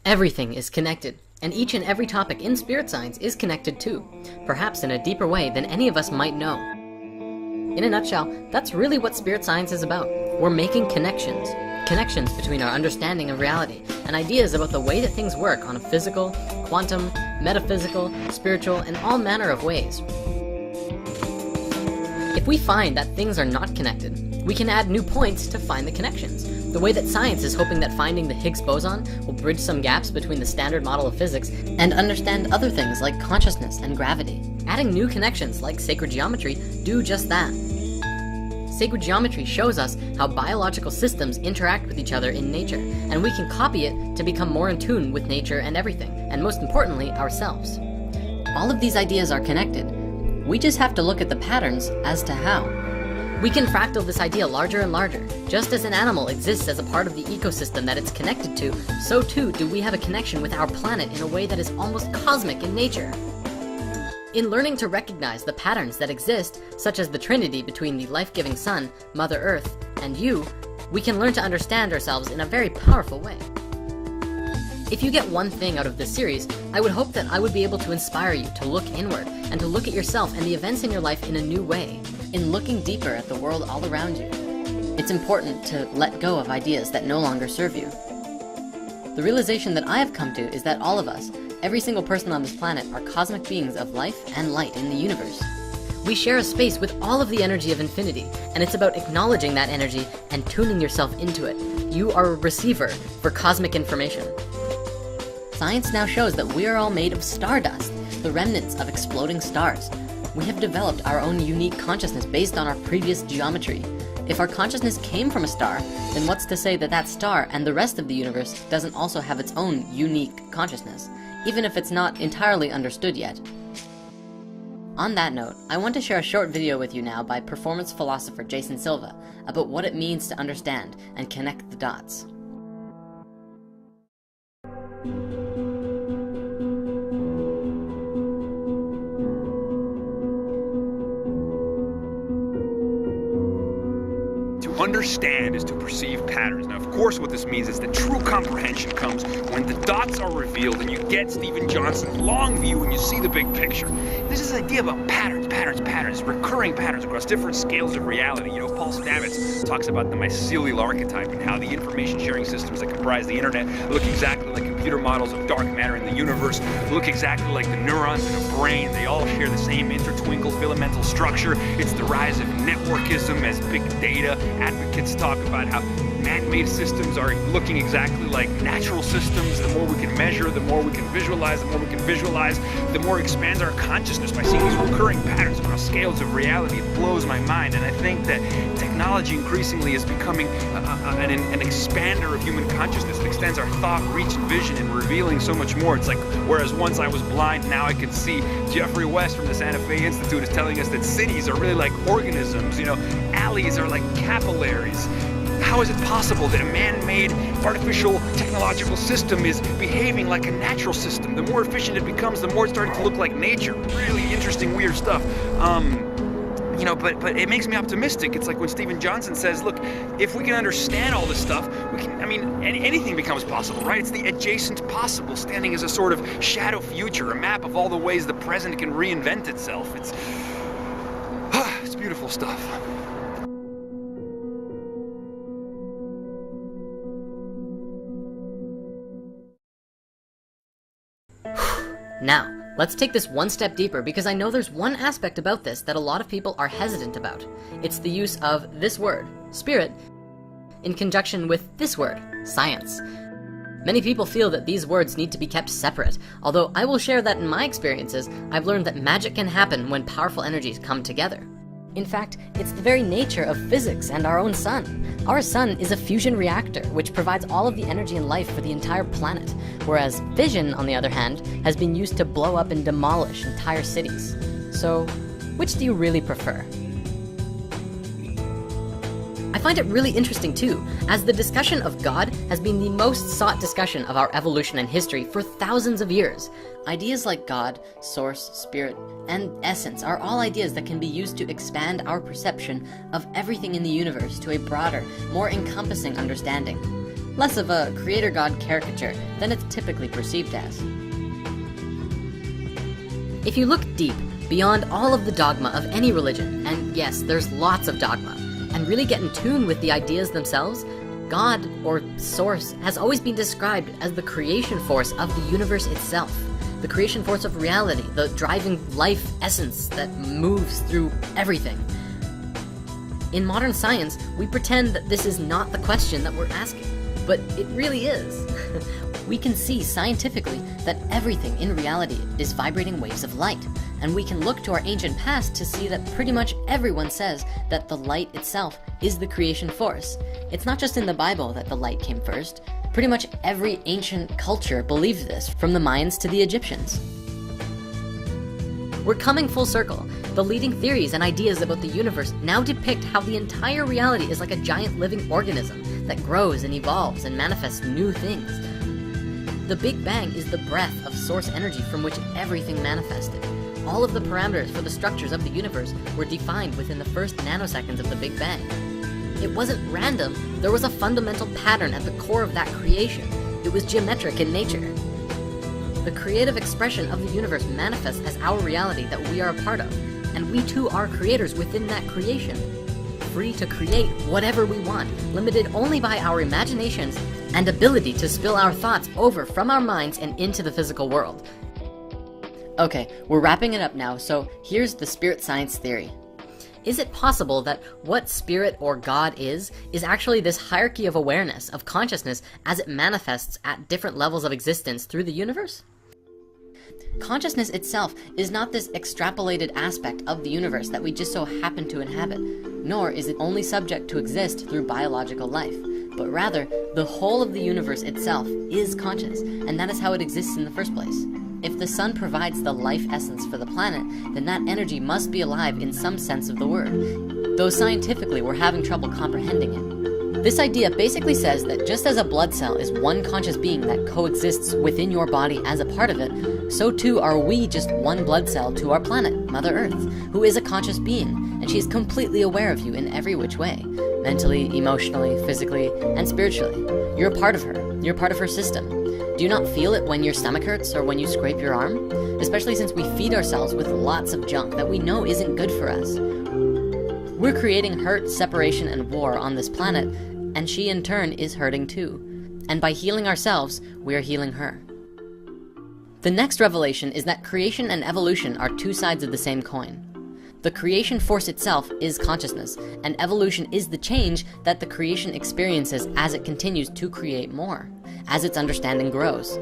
Everything is connected, and each and every topic in spirit science is connected too, perhaps in a deeper way than any of us might know. In a nutshell, that's really what spirit science is about. We're making connections. Connections between our understanding of reality and ideas about the way that things work on a physical, quantum, metaphysical, spiritual, and all manner of ways. If we find that things are not connected, we can add new points to find the connections. The way that science is hoping that finding the Higgs boson will bridge some gaps between the standard model of physics and understand other things like consciousness and gravity. Adding new connections like sacred geometry do just that. Sacred geometry shows us how biological systems interact with each other in nature, and we can copy it to become more in tune with nature and everything, and most importantly, ourselves. All of these ideas are connected. We just have to look at the patterns as to how. We can fractal this idea larger and larger. Just as an animal exists as a part of the ecosystem that it's connected to, so too do we have a connection with our planet in a way that is almost cosmic in nature. In learning to recognize the patterns that exist, such as the trinity between the life-giving sun, Mother Earth, and you, we can learn to understand ourselves in a very powerful way. If you get one thing out of this series, I would hope that I would be able to inspire you to look inward and to look at yourself and the events in your life in a new way. In looking deeper at the world all around you, it's important to let go of ideas that no longer serve you. The realization that I have come to is that all of us, every single person on this planet, are cosmic beings of life and light in the universe. We share a space with all of the energy of infinity, and it's about acknowledging that energy and tuning yourself into it. You are a receiver for cosmic information. Science now shows that we are all made of stardust, the remnants of exploding stars. We have developed our own unique consciousness based on our previous geometry. If our consciousness came from a star, then what's to say that that star and the rest of the universe doesn't also have its own unique consciousness, even if it's not entirely understood yet? On that note, I want to share a short video with you now by performance philosopher Jason Silva about what it means to understand and connect the dots. Understand is to perceive patterns. Now, of course, what this means is that true comprehension comes when the dots are revealed and you get Stephen Johnson's long view and you see the big picture. This is an idea about patterns, recurring patterns across different scales of reality. You know, Paul Stamets talks about the mycelial archetype and how the information sharing systems that comprise the internet look exactly like computer models of dark matter in the universe, look exactly like the neurons in a brain. They all share the same intertwinkle filamental structure. It's the rise of networkism as big data advocates talk about how man-made systems are looking exactly like natural systems. The more we can measure, the more we can visualize, the more it expands our consciousness by seeing these recurring patterns across scales of reality. It blows my mind, and I think that technology increasingly is becoming an expander of human consciousness. It extends our thought, reach, and vision, and revealing so much more. It's like, whereas once I was blind, now I can see. Jeffrey West from the Santa Fe Institute is telling us that cities are really like organisms. You know, alleys are like capillaries. How is it possible that a man-made artificial technological system is behaving like a natural system? The more efficient it becomes, the more it's starting to look like nature. Really interesting, weird stuff. You know, but it makes me optimistic. It's like when Stephen Johnson says, look, if we can understand all this stuff, we can, anything becomes possible, right? It's the adjacent possible, standing as a sort of shadow future, a map of all the ways the present can reinvent itself. It's beautiful stuff. Now, let's take this one step deeper because I know there's one aspect about this that a lot of people are hesitant about. It's the use of this word, spirit, in conjunction with this word, science. Many people feel that these words need to be kept separate, although I will share that in my experiences, I've learned that magic can happen when powerful energies come together. In fact, it's the very nature of physics and our own sun. Our sun is a fusion reactor, which provides all of the energy and life for the entire planet, whereas fission, on the other hand, has been used to blow up and demolish entire cities. So, which do you really prefer? I find it really interesting too, as the discussion of God has been the most sought discussion of our evolution and history for thousands of years. Ideas like God, source, spirit, and essence are all ideas that can be used to expand our perception of everything in the universe to a broader, more encompassing understanding. less of a creator god caricature than it's typically perceived as. If you look deep, beyond all of the dogma of any religion, and yes, there's lots of dogma, and really get in tune with the ideas themselves, God, or Source, has always been described as the creation force of the universe itself. The creation force of reality, the driving life essence that moves through everything. In modern science, we pretend that this is not the question that we're asking, but it really is. We can see scientifically that everything in reality is vibrating waves of light, and we can look to our ancient past to see that pretty much everyone says that the light itself is the creation force. It's not just in the Bible that the light came first. Pretty much every ancient culture believed this, from the Mayans to the Egyptians. We're coming full circle. The leading theories and ideas about the universe now depict how the entire reality is like a giant living organism that grows and evolves and manifests new things. The Big Bang is the breath of source energy from which everything manifested. All of the parameters for the structures of the universe were defined within the first nanoseconds of the Big Bang. It wasn't random, there was a fundamental pattern at the core of that creation. It was geometric in nature. The creative expression of the universe manifests as our reality that we are a part of, and we too are creators within that creation. Free to create whatever we want, limited only by our imaginations and ability to spill our thoughts over from our minds and into the physical world. Okay, we're wrapping it up now, so here's the spirit science theory. Is it possible that what spirit or God is actually this hierarchy of awareness, of consciousness, as it manifests at different levels of existence through the universe? Consciousness itself is not this extrapolated aspect of the universe that we just so happen to inhabit, nor is it only subject to exist through biological life, but rather, the whole of the universe itself is conscious, and that is how it exists in the first place. If the sun provides the life essence for the planet, then that energy must be alive in some sense of the word, though scientifically we're having trouble comprehending it. This idea basically says that just as a blood cell is one conscious being that coexists within your body as a part of it, so too are we just one blood cell to our planet, Mother Earth, who is a conscious being, and she is completely aware of you in every which way, mentally, emotionally, physically, and spiritually. You're a part of her. You're part of her system. Do you not feel it when your stomach hurts or when you scrape your arm? Especially since we feed ourselves with lots of junk that we know isn't good for us. We're creating hurt, separation, and war on this planet, and she in turn is hurting too. And by healing ourselves, we're healing her. The next revelation is that creation and evolution are two sides of the same coin. The creation force itself is consciousness, and evolution is the change that the creation experiences as it continues to create more, as its understanding grows.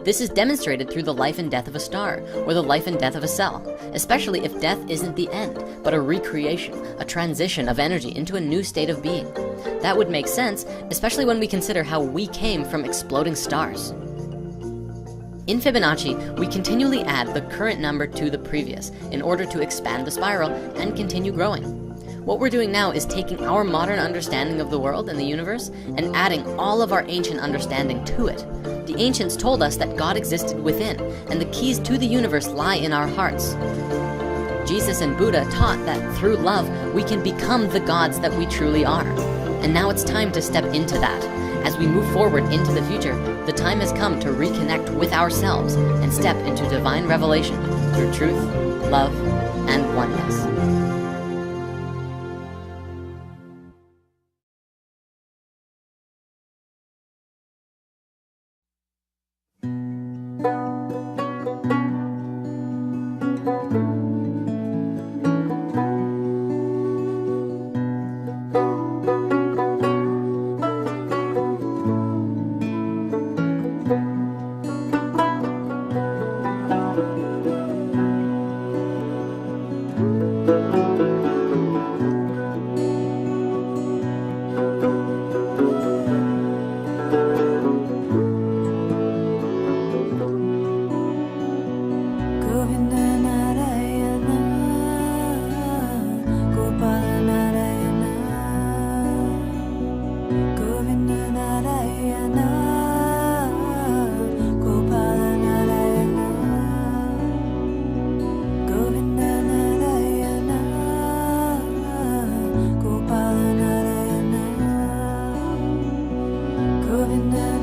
This is demonstrated through the life and death of a star, or the life and death of a cell, especially if death isn't the end, but a recreation, a transition of energy into a new state of being. That would make sense, especially when we consider how we came from exploding stars. In Fibonacci, we continually add the current number to the previous in order to expand the spiral and continue growing. What we're doing now is taking our modern understanding of the world and the universe and adding all of our ancient understanding to it. The ancients told us that God existed within, and the keys to the universe lie in our hearts. Jesus and Buddha taught that through love, we can become the gods that we truly are. And now it's time to step into that. As we move forward into the future, the time has come to reconnect with ourselves and step into divine revelation through truth, love, and oneness. And